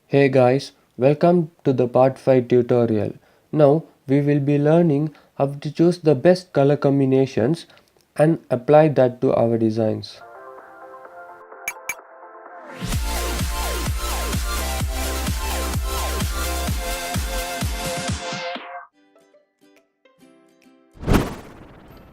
Hey guys, welcome to the part 5 tutorial. Now we will be learning how to choose the best color combinations and apply that to our designs.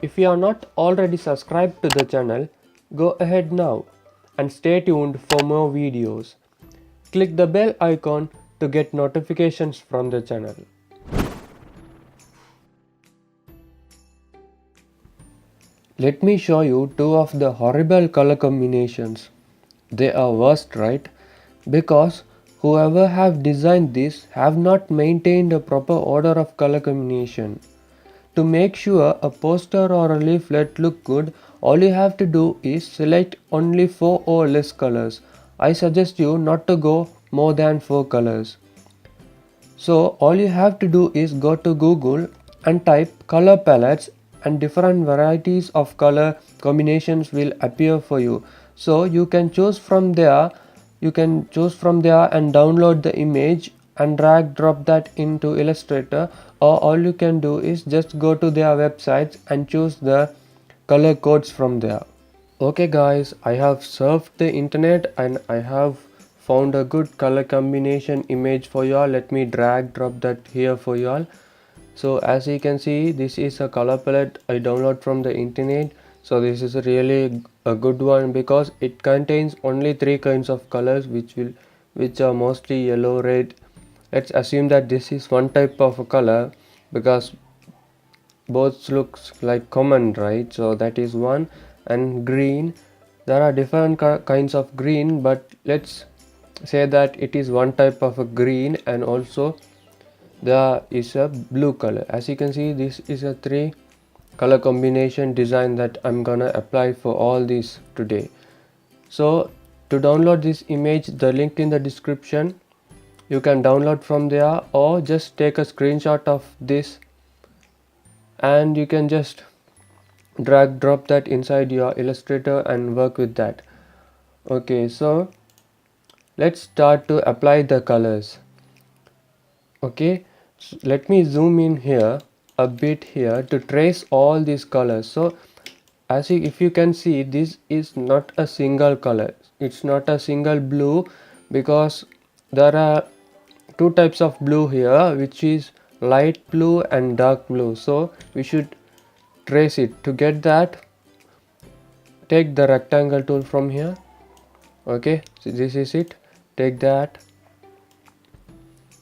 If you are not already subscribed to the channel, go ahead now and stay tuned for more videos. Click the bell icon to get notifications from the channel. Let me show you two of the horrible color combinations. They are worst, right? Because whoever have designed this have not maintained a proper order of color combination. To make sure a poster or a leaflet look good, all you have to do is select only 4 or less colors. I suggest you not to go more than 4 colors. So all you have to do is go to Google and type color palettes and different varieties of color combinations will appear for you. So you can choose from there and download the image and drag drop that into Illustrator, or all you can do is just go to their websites and choose the color codes from there. Okay guys, I have surfed the internet and I have found a good color combination image for y'all. Let me drag drop that here for y'all. So as you can see, this is a color palette I download from the internet. So this is really a good one because it contains only 3 kinds of colors which are mostly yellow, red. Let's assume that this is one type of a color because both looks like common, right? So that is one. And green, there are different kinds of green, but let's say that it is one type of a green. And also there is a blue color. As you can see, this is a 3 color combination design that I'm gonna apply for all these today. So to download this image, the link in the description, you can download from there or just take a screenshot of this and you can just drag drop that inside your Illustrator and work with that. Okay, so let's start to apply the colors. Okay, so let me zoom in here a bit here to trace all these colors. So if you can see, this is not a single color, it's not a single blue because there are two types of blue here, which is light blue and dark blue. So we should trace it. To get that, take the rectangle tool from here. Okay, so this is it. Take that,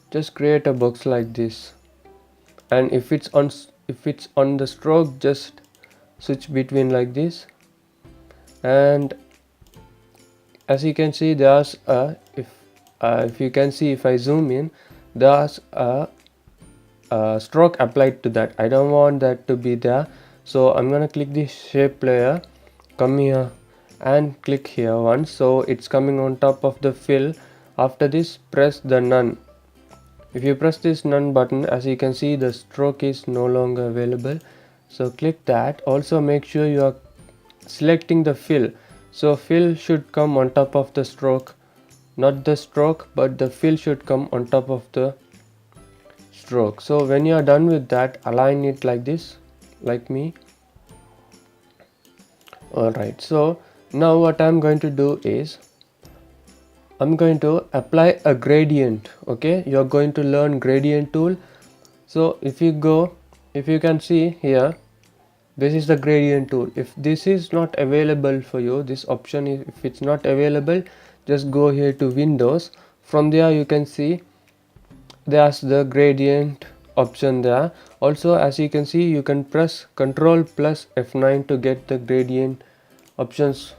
just create a box like this, and if it's on the stroke, just switch between like this. And as you can see, there's a if you can see, if I zoom in, there's a stroke applied to that. I don't want that to be there, so I'm gonna click this shape layer, come here and click here once, so it's coming on top of the fill. After this, press the none. If you press this none button, as you can see, the stroke is no longer available, so click that. Also make sure you are selecting the fill, so fill should come on top of the stroke, not the stroke, but the fill should come on top of the stroke. So when you are done with that, align it like this, like me. Alright, so now what I'm going to do is I'm going to apply a gradient. Okay, you're going to learn gradient tool. So if you can see here, this is the gradient tool. If this is not available for you, this option is, if it's not available, just go here to Windows. From there you can see there's the gradient option there. Also, as you can see, you can press Ctrl plus F9 to get the gradient options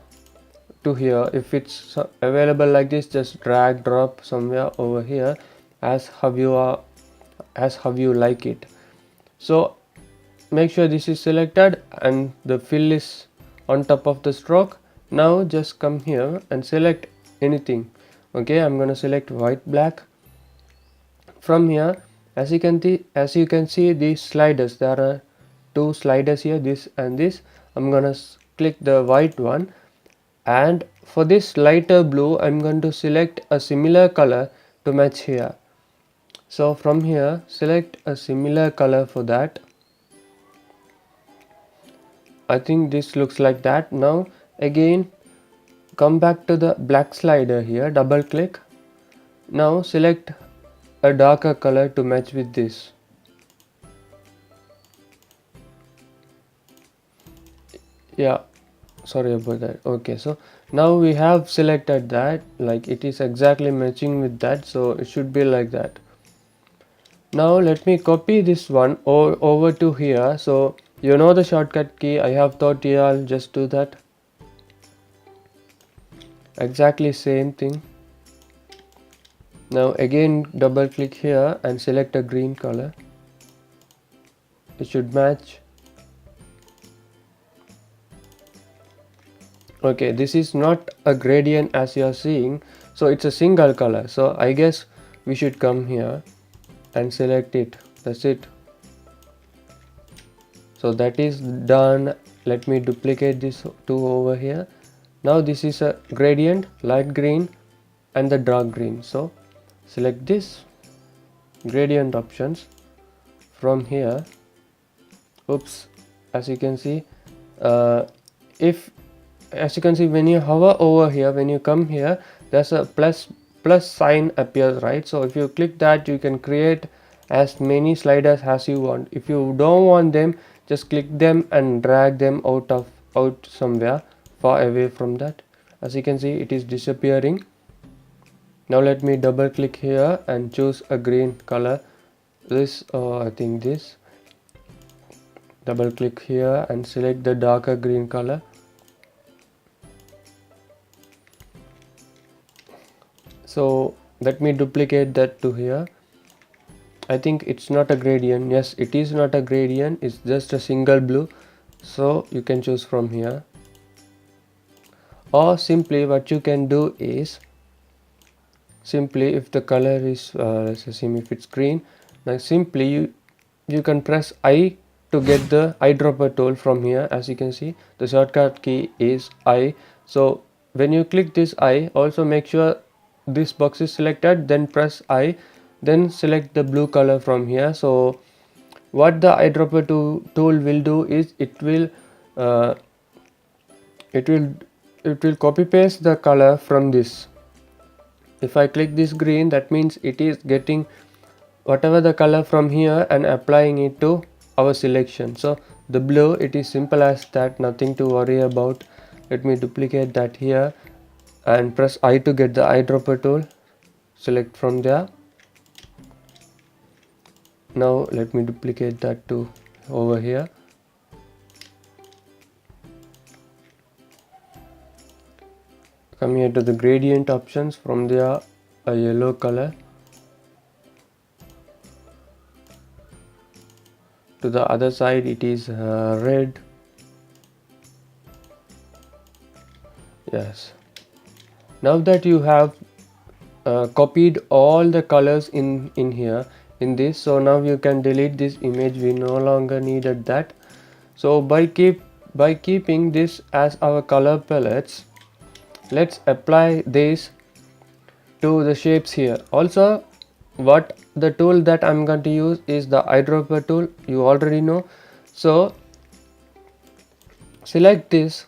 to here. If it's available like this, just drag drop somewhere over here as how you like it. So make sure this is selected and the fill is on top of the stroke. Now just come here and select anything. Okay, I'm gonna select white black. From here, as you can see these sliders, there are 2 sliders here, this and this. I'm gonna click the white one, and for this lighter blue I'm going to select a similar color to match here. So from here select a similar color for that. I think this looks like that. Now again come back to the black slider here, double click. Now select a darker color to match with this. Yeah, sorry about that. Okay, so now we have selected that, like it is exactly matching with that, so it should be like that. Now let me copy this one over to here. So you know the shortcut key, I have thought here I'll just do that. Exactly same thing. Now again double click here and select a green color. It should match. Okay, this is not a gradient as you are seeing, so it's a single color. So I guess we should come here and select it. That's it. So that is done. Let me duplicate this two over here. Now this is a gradient, light green and the dark green. So select this gradient options from here. Oops, as you can see, if as you can see, when you hover over here, when you come here, there's a plus sign appears, right? So if you click that, you can create as many sliders as you want. If you don't want them, just click them and drag them out somewhere far away from that. As you can see, it is disappearing. Now let me double click here and choose a green color. This I think this. Double click here and select the darker green color. So let me duplicate that to here. I think it's not a gradient. Yes, it is not a gradient, it's just a single blue. So you can choose from here, or simply what you can do is simply, if the color is let's assume if it's green, now simply you can press I to get the eyedropper tool from here. As you can see, the shortcut key is I. So when you click this I, also make sure this box is selected, then press I, then select the blue color from here. So what the eyedropper tool will do is uh, it will it will copy paste the color from this. If I click this green, that means it is getting whatever the color from here and applying it to our selection. So the blue, it is simple as that, nothing to worry about. Let me duplicate that here and press I to get the eyedropper tool. Select from there. Now let me duplicate that to over here. Come here to the gradient options. From there, a yellow color. To the other side, it is red. Yes. Now that you have copied all the colors in here in this, so now you can delete this image. We no longer needed that. So by keeping this as our color palettes, let's apply this to the shapes here. Also, what the tool that I'm going to use is the eyedropper tool, you already know. So select this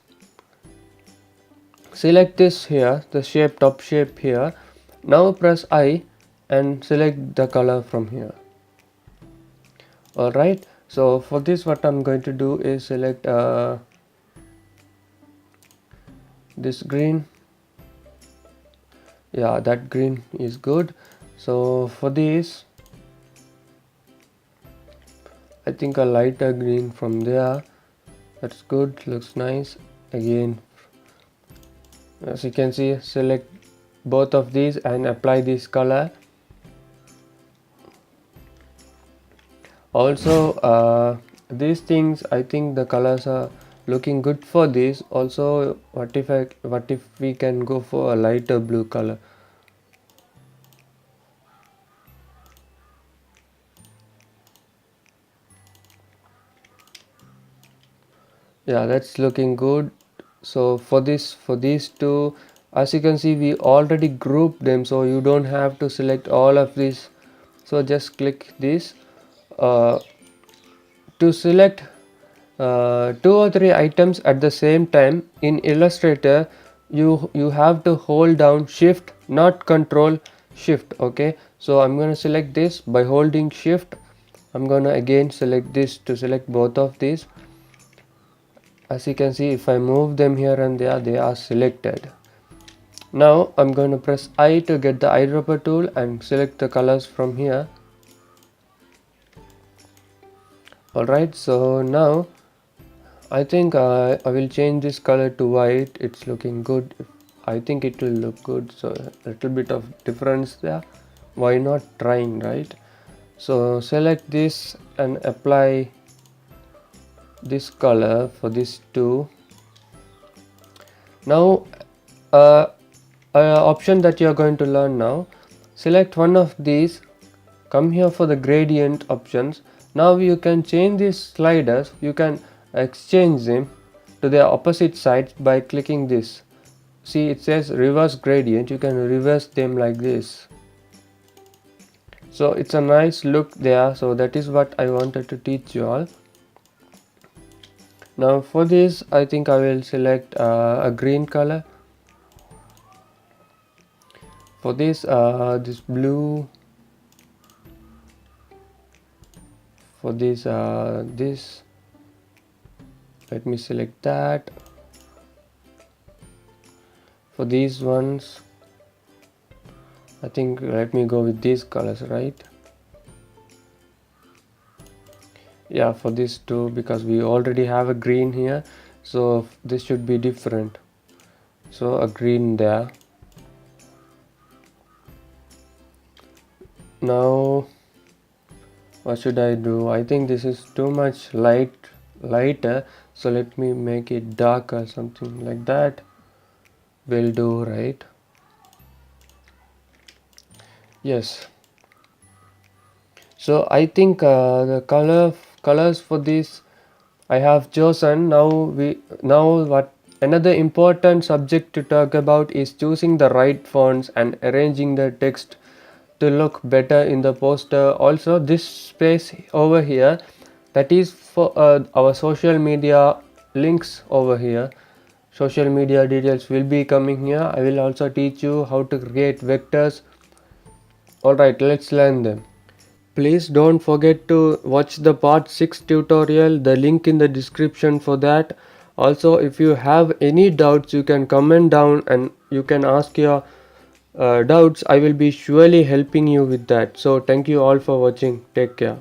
here, the shape, top shape here. Now press I and select the color from here. Alright, so for this what I'm going to do is select this green. Yeah, that green is good. So for this, I think a lighter green from there. That's good, looks nice. Again, as you can see, select both of these and apply this color. Also these things, I think the colors are looking good for this. Also, what if we can go for a lighter blue color? Yeah, that's looking good. So for these two, As you can see, we already grouped them, so you don't have to select all of this. So just click this. To select 2 or 3 items at the same time in Illustrator, you have to hold down shift, not control, shift. Okay, so I'm going to select this by holding shift. I'm going to again select this to select both of these. As you can see, if I move them here and there, they are selected. Now I'm going to press I to get the eyedropper tool and select the colors from here. Alright, so now I think I will change this color to white. It's looking good. I think it will look good. So a little bit of difference there. Why not trying, right? So select this and apply this color for this two. Now option that you are going to learn now. Select one of these. Come here for the gradient options. Now you can change these sliders. You can exchange them to their opposite sides by clicking this. See, it says reverse gradient. You can reverse them like this. So it's a nice look there. So that is what I wanted to teach you all. Now for this, I think I will select a green color. For this, this blue. For this, let me select that. For these ones, I think let me go with these colors, right? Yeah, for this too, because we already have a green here, so this should be different. So a green there. Now what should I do? I think this is too much lighter, so let me make it darker, something like that will do, right? Yes. So I think the colors for this I have chosen. Now what another important subject to talk about is choosing the right fonts and arranging the text to look better in the poster. Also, this space over here, that is for our social media links over here. Social media details will be coming here. I will also teach you how to create vectors. Alright, let's learn them. Please don't forget to watch the part 6 tutorial, the link in the description for that. Also, if you have any doubts, you can comment down and you can ask your doubts. I will be surely helping you with that. So thank you all for watching. Take care.